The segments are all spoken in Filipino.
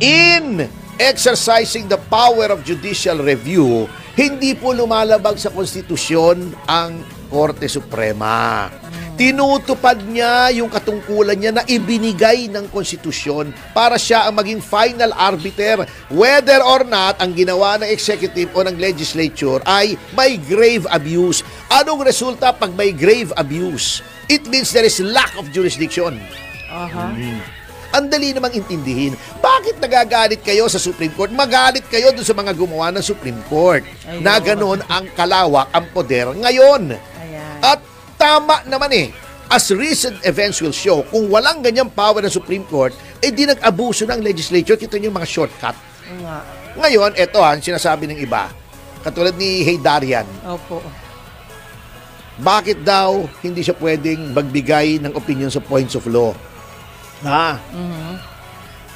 In exercising the power of judicial review, hindi po lumalabag sa konstitusyon ang Korte Suprema. Tinutupad niya yung katungkulan niya na ibinigay ng konstitusyon para siya ang maging final arbiter whether or not ang ginawa ng executive o ng legislature ay may grave abuse. Anong resulta pag may grave abuse? It means there is lack of jurisdiction. Ang dali namang intindihin. Bakit nagagalit kayo sa Supreme Court? Magalit kayo dun sa mga gumawa ng Supreme Court. Ayun. Na ganoon ang kalawak, ang poder ngayon. Ayan. At tama naman as recent events will show, kung walang ganyang power ng Supreme Court, di nag-abuso ng legislature. Kita niyo yung mga shortcut. Nga. Ngayon, ito sinasabi ng iba. Katulad ni Heydarian. Opo. Bakit daw hindi siya pwedeng magbigay ng opinion sa points of law?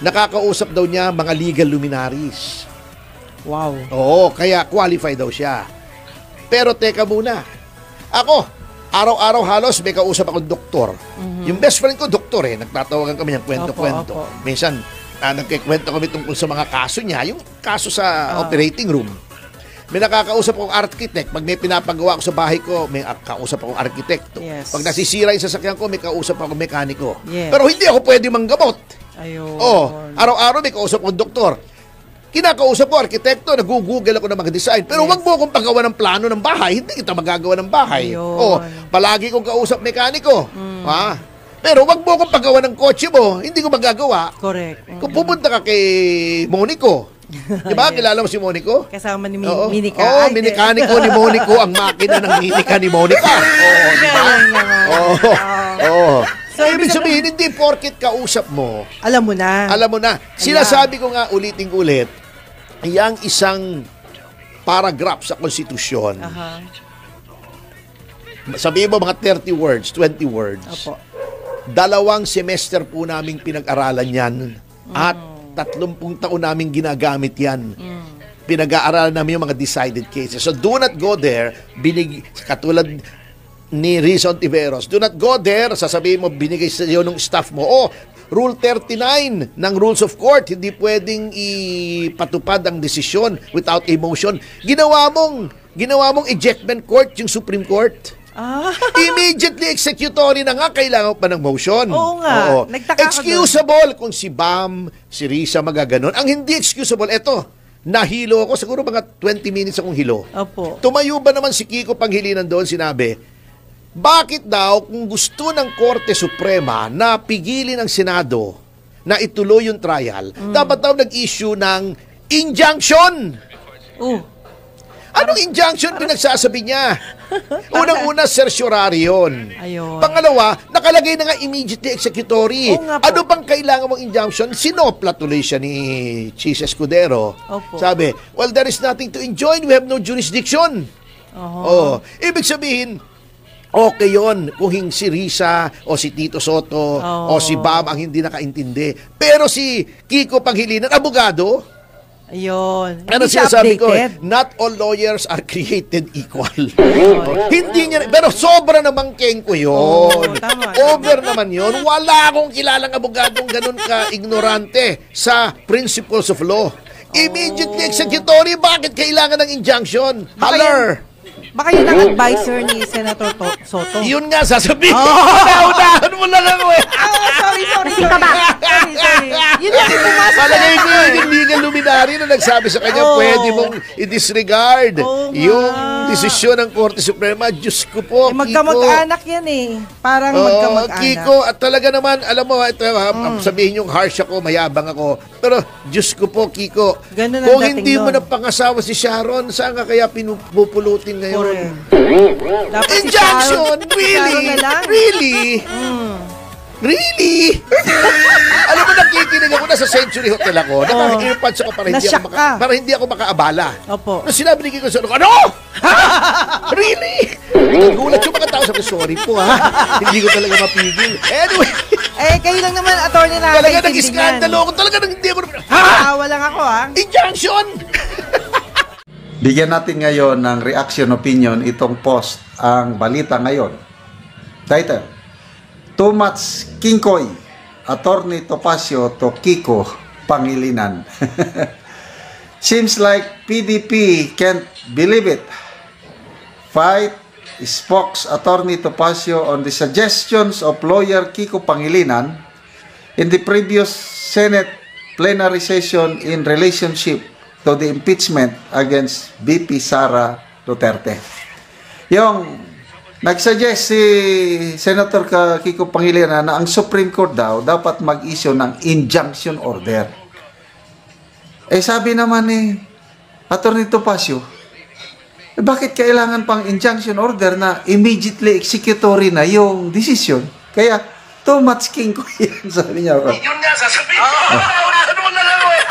Nakakausap daw niya mga legal luminaries. Wow. Oo, kaya qualify daw siya. Pero teka muna. Ako, araw-araw halos may kausap akong doktor. Yung best friend ko, doktor Nagtatawagan kami ng kwento-kwento. Opo. Minsan, nagkikwento kami tungkol sa mga kaso niya. Yung kaso sa operating room. May nakakausap akong architect. Pag may pinapagawa ako sa bahay ko, may kausap akong arkitekto. Yes. Pag nasisira yung sasakyan ko, may kausap akong mekaniko. Yes. Pero hindi ako pwede manggamot. Ayun. Araw-araw may kausap akong doktor. Kinakausap ko, arkitekto, nag-google ako ng mga design. Pero wag mo akong paggawa ng plano ng bahay. Hindi kita magagawa ng bahay. Palagi kong kausap mekaniko. Pero wag mo akong paggawa ng kotse mo. Hindi ko magagawa. Correct. Kung pupunta ka kay Monico, di ba? Kilala mo si Monico? Kasama ni Oo. Minika. Oo, minikaniko ni Monico ang makina ng minika ni Monica. Oo, di ba? Oo. So, ibig sabihin, hindi porket kausap mo. Alam mo na. Alam mo na. Sinasabi ko nga ulitin-ulit, yang isang paragraph sa konstitusyon, sabihin mo mga 30 words, 20 words. Opo. 2 semester po naming pinag-aralan yan at 30 taon naming ginagamit yan. Pinag-aaralan namin yung mga decided cases. So do not go there, katulad ni Rizon Tiveros, do not go there, sasabihin mo, binigay sa iyo ng staff mo, Rule 39 ng Rules of Court, hindi pwedeng ipatupad ang desisyon without a motion. Ginawa mong ejectment court yung Supreme Court. Immediately executory na nga, kailangan pa ng motion. Oo nga. Nagtaka excusable kung si Bam, si Risa magaganon. Ang hindi excusable, eto, nahilo ako, siguro mga 20 minutes akong hilo. Opo. Tumayo ba naman si Kiko Pangilinan doon, sinabi, bakit daw kung gusto ng Korte Suprema na pigilin ang Senado na ituloy yung trial, dapat daw nag-issue ng injunction? Anong injunction pinagsasabi niya? Unang-una, certiorari yun. Ayun. Pangalawa, nakalagay na nga immediately executory. Ano pang kailangan mong injunction? Sinopla tuloy siya ni Chis Escudero. Opo. Sabi, well, there is nothing to enjoin. We have no jurisdiction. Ibig sabihin, okay yun kung si Risa o si Tito Soto o si Bam ang hindi nakaintindi. Pero si Kiko Pangilinan, abogado, ayun. ano sinasabi ko? Not all lawyers are created equal. Hindi niya, pero sobra namang kengko yun. Over naman yun. Wala akong kilalang abogadong ganun ka-ignorante sa principles of law. Immediately executory, bakit kailangan ng injunction? Haller! Baka yun ang advisor ni Senator Soto. Yun nga, sasabihin. Unahan mo lang ako Sorry. Yun yung pumasok. Palagay ko yung legal luminary na nagsabi sa kanya, pwede mong i-disregard yung desisyon ng Korte Suprema. Diyos ko po, Kiko. Magkamag-anak yan Parang magkamag-anak. Kiko, at talaga naman, alam mo, ito, sabihin yung harsh ako, mayabang ako. Pero, Diyos ko po, Kiko, kung hindi mo na pangasawa si Sharon, saan ka kaya pinupulutin ngayon? Injunction? Really? Really? Alam mo, nakikinig ako, nasa Century Hotel ako, naka-earpods ako para hindi ako makaabala. Opo. Nung sinabi ni Kiko, ano? Really? Nagulat yung mga tao, sabi, sorry po hindi ko talaga mapigil. Anyway. Kayo lang naman, attorney na. Talaga nag-iskandalo ako, talaga hindi ako. Tawa lang ako Injunction! Bigyan natin ngayon ng reaction opinion itong post, ang balita ngayon. Title, Too much Kinkoy, Attorney Topacio to Kiko Pangilinan. Seems like PDP can't believe it. Fight spokes Attorney Topacio on the suggestions of lawyer Kiko Pangilinan in the previous Senate plenary session in relationship to the impeachment against VP Sara Duterte. Yung nagsuggest si Senator Kiko Pangilinan na ang Supreme Court daw dapat mag-issue ng injunction order. Eh sabi naman ni Attorney Topacio, bakit kailangan pang injunction order na immediately executory na yung decision? Kaya too much king ko yan, sabi niya. Yun nga, sasabihin. Ano mo na lang eh?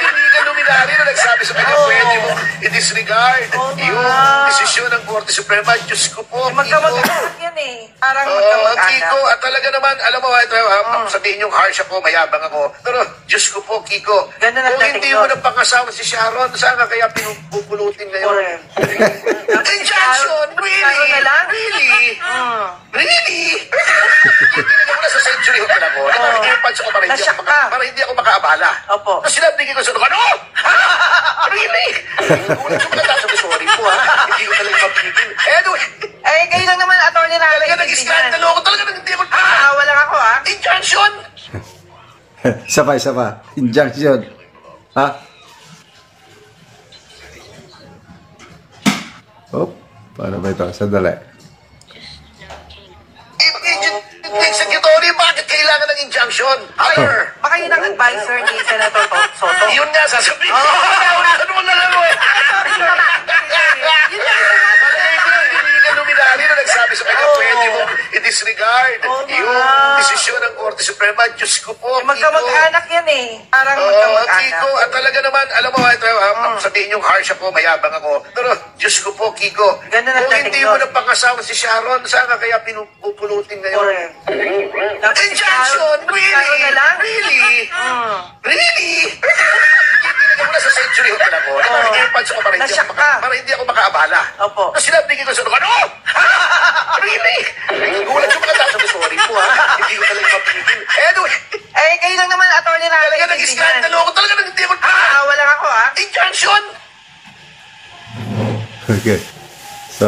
Hindi ka luminari na nagsabi sa kanya, pwede mo i-disregard yung desisyon ng Korte Suprema. Diyos ko po, Kiko. Magkamag-anak yan eh. Parang Kiko, magkamag-anak. at talaga naman, alam mo, ito, sabihin yung harsh ako, mayabang ako. Pero, Diyos ko po, Kiko, Ganda ng kung dating hindi doon. mo nang pangasawa si Sharon, saan ka kaya pinupulutin ngayon? Injunction? Really? Sharon na lang? Really? Really? Tinignan mo na sa century hotel ako. Nakakipans ako Nasyak ka. para hindi ako makaabala. Opo. Tapos sinabi ko sa ano? Really? Gulat ko na sabi, sorry po ha. Hindi ko talaga mapigil. Anyway, Eh, kayo lang naman, attorney namin. talaga nag-iskandalo ako. Talaga hindi ako. Awa lang ako, ha? Injunction? Sabay. Injunction. Ha? Oh, paano ba ito? Sandali. Executory, bakit kailangan ng injunction? Higher. Baka yun ang advisor ni Senator Soto. Yun nga, sasabihin. Ano mo na lang mo eh? Hindi ka luminari na nagsabi sa kanya, pwede mo i-disregard yung desisyon ng Korte Suprema. Diyos ko po, Kiko. Magkamag-anak yan eh. Parang magkamag-anak. Kiko, at talaga naman, alam mo, ito, sabihin yung harsh ako, mayabang ako. Pero, Diyos ko po, Kiko, Ganda ng kung dating hindi doon. mo nang pangasawa si Sharon, saan ka kaya pinupulutin ngayon? Injunction? Really? Sharon na lang? Really? Really? Tinignan mo na sa century hotel ako. Nakakipans ako Nasyak ka. para hindi ako makaabala. Opo. Tapos sinabi ko sa ano? Really? Gulat ko na sabi, sorry po ha. Hindi ko talaga mapigil. Anyway, Eh, kayo lang naman, attorney namin. talaga nag-iskandalo ako. Talaga hindi ako. Awa lang ako, ha? Injunction? Okay. So,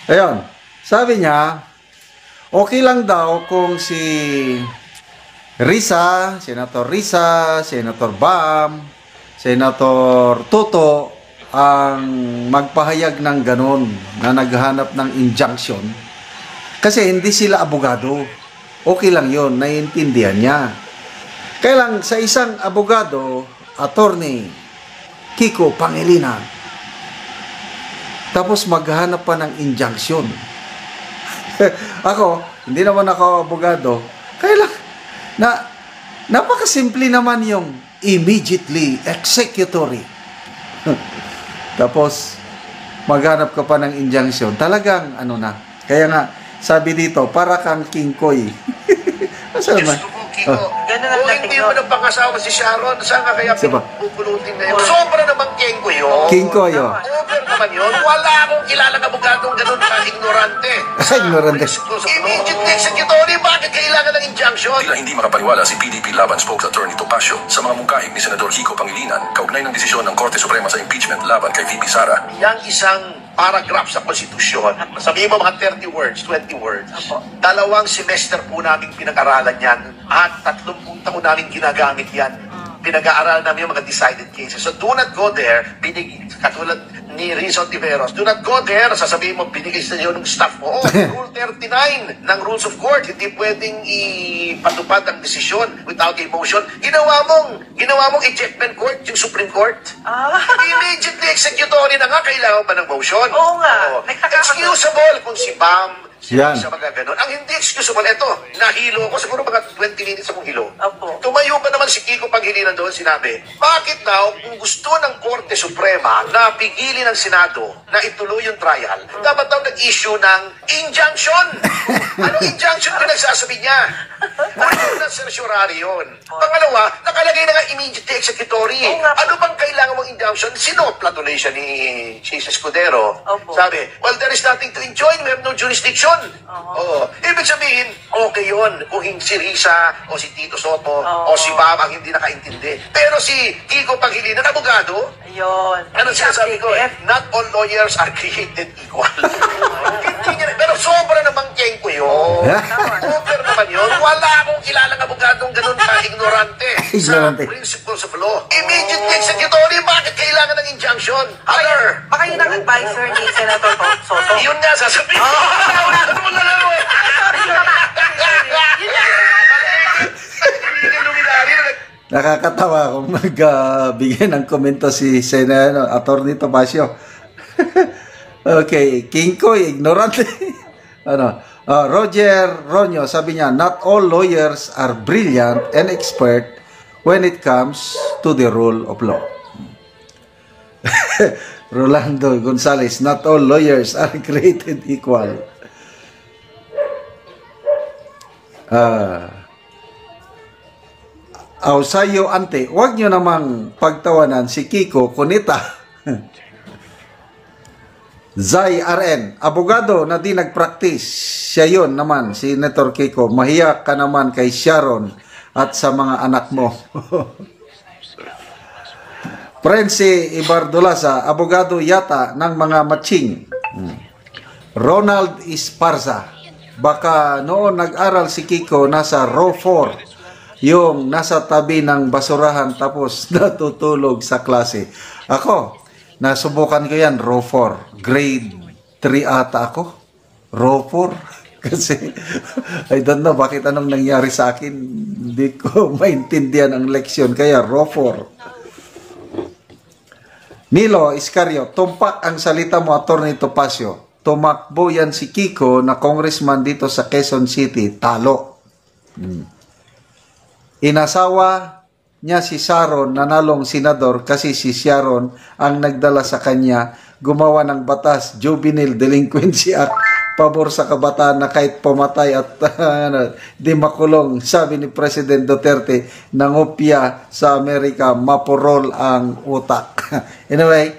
ayun. Sabi niya, okay lang daw kung si Senator Risa, Senator Bam, Senator Toto ang magpahayag ng ganon na naghahanap ng injunction. Kasi hindi sila abogado. Okay lang yon, naiintindihan niya. Kaya lang sa isang abogado, attorney Kiko Pangilinan, tapos maghanap pa ng injunction. Ako, hindi naman ako abogado. Kaya lang, napakasimple naman yung immediately executory. Tapos, maghanap ka pa ng injunction. Talagang, Kaya nga, sabi dito, para kang King Koy. Asa naman? Diyos ko po, Kiko. Ganda ng Kung dating hindi mo doon. nang pangasawa si Sharon, saan ka kaya Siya ba? pinupulutin ngayon? Sobra namang Kenko yun. King Koy, oh. Over naman yun. Wala akong kilalang abogadong ganun ka ignorante. Ignorante. Immediate executory, bakit kailangan ng injunction? Tila hindi makapaniwala si PDP Laban spokes Attorney Topacio sa mga mungkahing ni Senador Kiko Pangilinan kaugnay ng desisyon ng Korte Suprema sa impeachment laban kay VP Sara. Yang isang paragraph sa konstitusyon, sabihin mo mga 30 words, 20 words, dalawang semester po namin pinag-aralan yan at 30 taon namin ginagamit yan. Pinag-aaralan namin yung mga decided cases. So do not go there, katulad ni Rizal Tiveros, do not go there, sasabihin mo, binigay sa iyo ng staff mo. Rule 39 ng Rules of Court, hindi pwedeng ipatupad ang desisyon without a motion. Ginawa mong ejectment court, yung Supreme Court. Immediately executory na nga, kailangan pa ng motion. Oo nga. Nagtaka ka doon. Excusable kung si Bam, Yan. siya magaganon. Ang hindi excusable, ito, nahilo ko, siguro mga 20 minutes akong hilo. Opo. Tumayo pa naman si Kiko Pangilinan doon, sinabi, bakit daw kung gusto ng Korte Suprema na pigilin ng Senado na ituloy yung trial, dapat daw nag-issue ng injunction. Anong injunction yung nagsasabi niya? Ano na certiorari yun? Pangalawa, nakalagay na nga immediately executory. Oo nga. Ano bang kailangan mong injunction? Sinopla tuloy siya ni Jesus Escudero. Opo. Sabi, well, there is nothing to enjoin. We have no jurisdiction. yun. Oo. Ibig sabihin, okay yun. Kung si Risa, o si Tito Soto, o si Bam ang hindi nakaintindi. Pero si Kiko Pangilinan, abogado, Ayun. ano sinasabi ko, not all lawyers are created equal. Hindi niya, pero sobra namang ko yun. Over naman yun. Wala akong kilalang abogadong ganun ka-ignorante sa Ignorante. principles of law. Immediate executory, bakit kailangan ng injunction? Other. Baka yun ang advisor ni Senator Soto. Yun nga, sasabihin. Ano mo na lang eh? Nakakatawa kung magbigay ng komento si Attorney Topacio. Okay, King Koy, ignorante. Roger Ronyo, sabi niya, not all lawyers are brilliant and expert when it comes to the rule of law. Rolando Gonzalez, not all lawyers are created equal. Sayo ante, wag nyo namang pagtawanan si Kiko Kunita. Zay RN, abogado na di nag-practice. Siya yun naman, si Senator Kiko. Mahiya ka naman kay Sharon at sa mga anak mo. Prensi Ibardulaza, abogado yata ng mga matching. Ronald Esparza, baka noon nag-aral si Kiko nasa row 4, yung nasa tabi ng basurahan tapos natutulog sa klase. Ako, nasubukan ko yan, row 4. Grade 3 ata ako. Row 4. Kasi, I don't know bakit anong nangyari sa akin. Hindi ko maintindihan ang leksyon. Kaya, row 4. Nilo Iscario, tumpak ang salita mo, Attorney Topacio. Tumakbo yan si Kiko na congressman dito sa Quezon City. Talo. Inasawa niya si Sharon, nanalong senador, kasi si Sharon ang nagdala sa kanya gumawa ng batas, Juvenile Delinquency Act, pabor sa kabataan na kahit pumatay at di makulong. Sabi ni President Duterte, nangopya sa Amerika, maporol ang utak. Anyway,